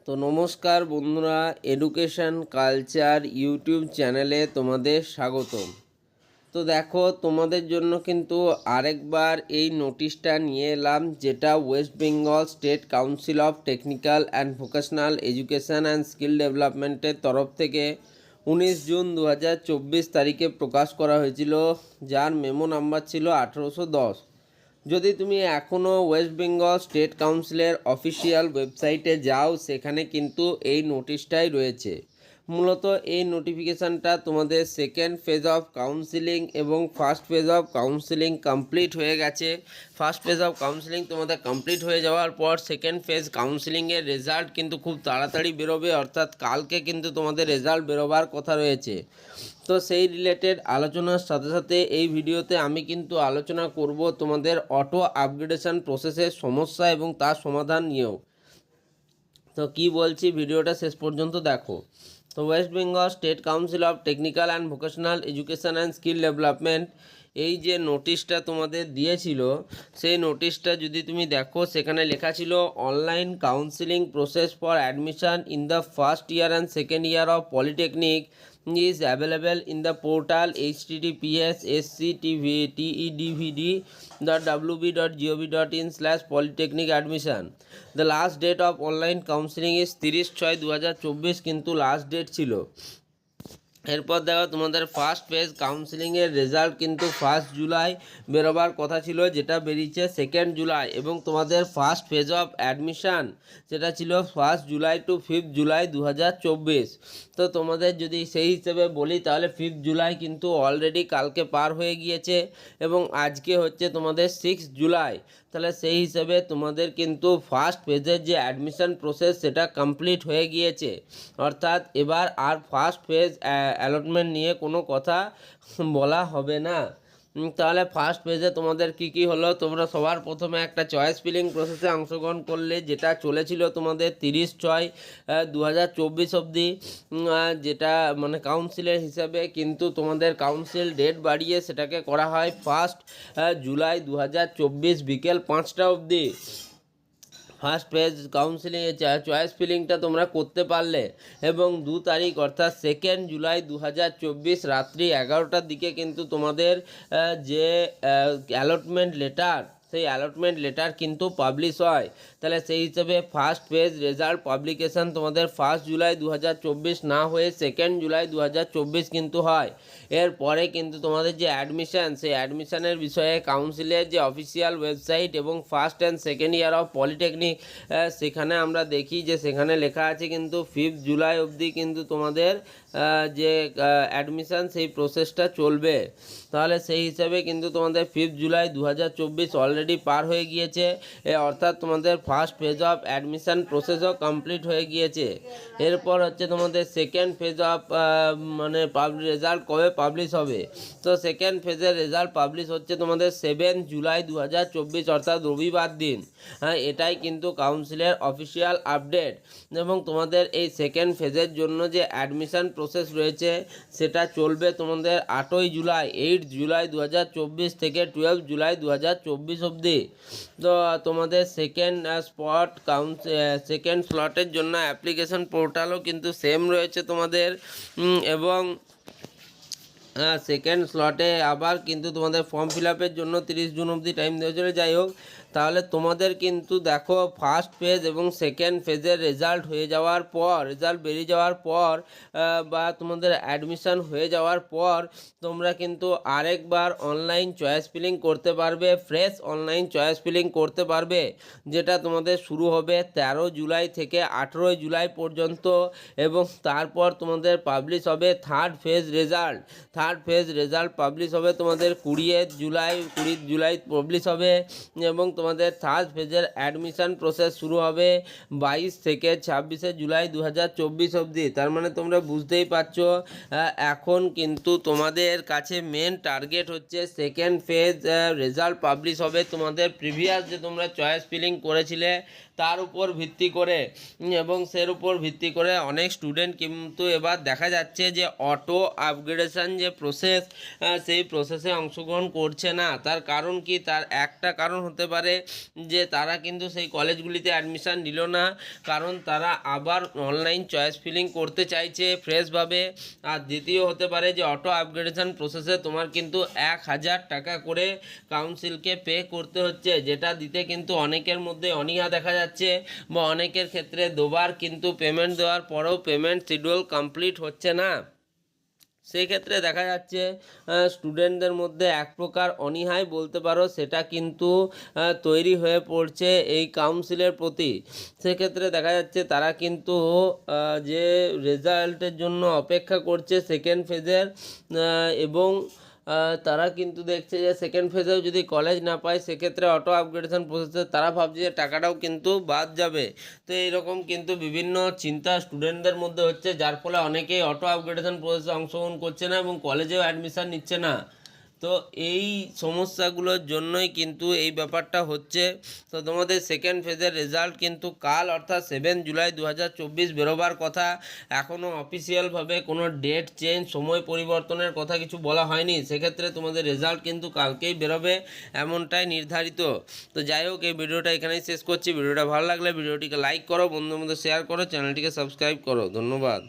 তো নমস্কার বন্ধুরা, এডুকেশন কালচার ইউটিউব চ্যানেলে তোমাদের স্বাগতম। তো দেখো, তোমাদের জন্য কিন্তু আরেকবার এই নোটিশটা নিয়ে এলাম, যেটা West Bengal state council of technical and vocational education and skill ডেভেলপমেন্টের তরফ থেকে 19 জুন 2024 তারিখে প্রকাশ করা হয়েছিল, যার মেমো নাম্বার ছিল 1810। যদি তুমি এখনও ওয়েস্ট বেঙ্গল স্টেট কাউন্সিলের অফিসিয়াল ওয়েবসাইটে যাও, সেখানে কিন্তু এই নোটিশটাই রয়েছে। মূলত এই নোটিফিকেশানটা তোমাদের সেকেন্ড ফেজ অফ কাউন্সিলিং এবং first phase of counselling complete হয়ে গেছে। ফার্স্ট ফেজ অফ কাউন্সিলিং তোমাদের কমপ্লিট হয়ে যাওয়ার পর সেকেন্ড ফেজ কাউন্সিলিংয়ের রেজাল্ট কিন্তু খুব তাড়াতাড়ি বেরোবে, অর্থাৎ কালকে কিন্তু তোমাদের রেজাল্ট বেরোবার কথা রয়েছে। তো সেই রিলেটেড আলোচনার সাথে সাথে এই ভিডিওতে আমি কিন্তু আলোচনা করব তোমাদের অটো আপগ্রেডেশন প্রসেসের সমস্যা এবং তার সমাধান নিয়েও। তো কি বলছি, ভিডিওটা শেষ পর্যন্ত দেখো। তো West Bengal state council of technical and vocational education and skill development এই যে নোটিশটা তোমাদের দিয়েছিল, সেই নোটিশটা যদি তুমি দেখো, সেখানে লেখা ছিল online counselling process for admission in the first year and second year of polytechnic is available in the portal https://wb.gov.in/polytechnic admission. The last date of online counseling is 30/6/2024 কিন্তু লাস্ট ডেট ছিল। এরপর দেখো, তোমাদের ফার্স্ট ফেজ কাউন্সিলিংয়ের রেজাল্ট কিন্তু 1 জুলাই বেরোবার কথা ছিল, যেটা বেরিয়েছে 2 জুলাই, এবং তোমাদের ফার্স্ট ফেজ অফ অ্যাডমিশান যেটা ছিল 1 জুলাই টু 5 জুলাই 2024। তো তোমাদের যদি সেই হিসেবে বলি, তাহলে 5 জুলাই কিন্তু অলরেডি কালকে পার হয়ে গিয়েছে এবং আজকে হচ্ছে তোমাদের 6 জুলাই। তাহলে সেই হিসেবে তোমাদের কিন্তু ফার্স্ট ফেজের যে অ্যাডমিশন প্রসেস সেটা কমপ্লিট হয়ে গিয়েছে, অর্থাৎ এবার আর ফার্স্ট ফেজ অ্যালটমেন্ট নিয়ে কোনো কথা বলা হবে না। তাহলে ফার্স্ট পেজে তোমাদের কি হলো, তোমরা সবার প্রথমে একটা চয়েস ফিলিং প্রসেসে অংশগ্রহণ করলে, যেটা চলেছিল তোমাদের 30/6/2024 অবধি, যেটা মানে কাউন্সিলের হিসাবে, কিন্তু তোমাদের কাউন্সিল ডেট বাড়িয়ে সেটাকে করা হয় 1 জুলাই 2024 বিকেল 5টা অবধি। ফার্স্ট পেজ কাউন্সিলিংয়ে চয়েস ফিলিংটা তোমরা করতে পারলে, এবং 2 তারিখ অর্থাৎ 2 জুলাই 2024 রাত্রি 11টার দিকে কিন্তু তোমাদের যে অ্যালটমেন্ট লেটার, সেই অ্যালটমেন্ট লেটার কিন্তু পাবলিশ হয়। তাহলে সেই হিসেবে ফার্স্ট পেজ রেজাল্ট পাবলিকেশান তোমাদের 1 জুলাই 2024 না হয়ে 2 জুলাই 2024 কিন্তু হয়। এরপরে কিন্তু তোমাদের যে অ্যাডমিশান, সেই অ্যাডমিশানের বিষয়ে কাউন্সিলের যে অফিসিয়াল ওয়েবসাইট এবং first and second year of polytechnic, সেখানে আমরা দেখি যে সেখানে লেখা আছে কিন্তু 5 জুলাই অবধি কিন্তু তোমাদের যে অ্যাডমিশান সেই প্রসেসটা চলবে। তাহলে সেই হিসাবে কিন্তু তোমাদের 5 জুলাই 2024 অলরেডি পার হয়ে গিয়েছে, অর্থাৎ তোমাদের ফার্স্ট ফেজ অফ অ্যাডমিশান প্রসেসও কমপ্লিট হয়ে গিয়েছে। এরপর হচ্ছে তোমাদের সেকেন্ড ফেজ অফ মানে রেজাল্ট কবে পাবলিশ হবে। তো সেকেন্ড ফেজের রেজাল্ট পাবলিশ হচ্ছে তোমাদের 7 জুলাই 2024, অর্থাৎ রবিবার দিন। হ্যাঁ, এটাই কিন্তু কাউন্সিলের অফিসিয়াল আপডেট। এবং তোমাদের এই সেকেন্ড ফেজের জন্য যে অ্যাডমিশান প্রসেস রয়েছে, সেটা চলবে তোমাদের 8 জুলাই 8 জুলাই 2024 থেকে 12 জুলাই 2024 অবধি। তো তোমাদের সেকেন্ড স্লটের জন্য অ্যাপ্লিকেশন পোর্টালও কিন্তু সেম রয়েছে তোমাদের, এবং সেকেন্ড স্লটে আবার কিন্তু তোমাদের ফর্ম ফিল আপের জন্য 30 জুন অবধি টাইম দেওয়া চলে। যাই হোক, তাহলে তোমাদের কিন্তু দেখো, ফার্স্ট ফেজ এবং সেকেন্ড ফেজের রেজাল্ট হয়ে যাওয়ার পর, রেজাল্ট বেরিয়ে যাওয়ার পর, বা তোমাদের অ্যাডমিশান হয়ে যাওয়ার পর, তোমরা কিন্তু আরেকবার অনলাইন চয়েস ফিলিং করতে পারবে, ফ্রেশ অনলাইন চয়েস ফিলিং করতে পারবে, যেটা তোমাদের শুরু হবে 13 জুলাই থেকে 18 জুলাই পর্যন্ত, এবং তারপর তোমাদের পাবলিশ হবে থার্ড ফেজ রেজাল্ট পাবলিশ হবে তোমাদের 20 জুলাই পাবলিশ হবে, এবং তোমাদের থার্ড ফেজের অ্যাডমিশান প্রসেস শুরু হবে 22 থেকে 26 জুলাই 2024 অবধি। তার মানে তোমরা বুঝতেই পারছো, এখন কিন্তু তোমাদের কাছে মেন টার্গেট হচ্ছে সেকেন্ড ফেজ রেজাল্ট পাবলিশ হবে। তোমাদের প্রিভিয়াস যে তোমরা চয়েস ফিলিং করেছিলে, তার উপর ভিত্তি করে এবং সের উপর ভিত্তি করে অনেক স্টুডেন্ট কিন্তু এবার দেখা যাচ্ছে যে অটো আপগ্রেডেশন যে প্রসেস সেই প্রসেসে অংশগ্রহণ করছে না। তার কারণ কি? তার একটা কারণ হতে পারে যে তারা কিন্তু সেই কলেজগুলিতে অ্যাডমিশান নিল না, কারণ তারা আবার অনলাইন চয়েস ফিলিং করতে চাইছে ফ্রেশভাবে। আর দ্বিতীয় হতে পারে যে অটো আপগ্রেডেশন প্রসেসে তোমার কিন্তু 1,000 টাকা করে কাউন্সিলকে পে করতে হচ্ছে, যেটা দিতে কিন্তু অনেকের মধ্যে অনীহা দেখা যাচ্ছে বা অনেকের ক্ষেত্রে দুবার কিন্তু পেমেন্ট দেওয়ার পরেও পেমেন্ট শিডিউল কমপ্লিট হচ্ছে না। সেই ক্ষেত্রে দেখা যাচ্ছে স্টুডেন্টদের মধ্যে এক প্রকার অনীহাই বলতে পারো সেটা কিন্তু তৈরি হয়ে পড়ছে এই কাউন্সিলের প্রতি। সেক্ষেত্রে দেখা যাচ্ছে তারা কিন্তু যে রেজাল্টের জন্য অপেক্ষা করছে সেকেন্ড ফেজের, এবং তারা কিন্তু দেখছে যে সেকেন্ড ফেজেও যদি কলেজ না পায় সেক্ষেত্রে অটো আপগ্রেডেশন প্রসেসে তারা ভাবছে যে টাকাটাও কিন্তু বাদ যাবে। তো এইরকম কিন্তু বিভিন্ন চিন্তা স্টুডেন্টদের মধ্যে হচ্ছে, যার ফলে অনেকেই অটো আপগ্রেডেশন প্রসেসে অংশগ্রহণ করছে না এবং কলেজেও অ্যাডমিশান নিচ্ছে না। তো এই সমস্যাগুলোর জন্যই কিন্তু এই ব্যাপারটা হচ্ছে। তো তোমাদের সেকেন্ড ফেজের রেজাল্ট কিন্তু কাল অর্থাৎ 7 জুলাই 2024 বেরোবার কথা। এখনও অফিসিয়ালভাবে কোনো ডেট চেঞ্জ, সময় পরিবর্তনের কথা কিছু বলা হয়নি। সেক্ষেত্রে তোমাদের রেজাল্ট কিন্তু কালকেই বেরোবে এমনটাই নির্ধারিত। তো যাই হোক, এই ভিডিওটা এখানেই শেষ করছি। ভিডিওটা ভালো লাগলে ভিডিওটিকে লাইক করো, বন্ধুদের মধ্যে শেয়ার করো, চ্যানেলটিকে সাবস্ক্রাইব করো। ধন্যবাদ।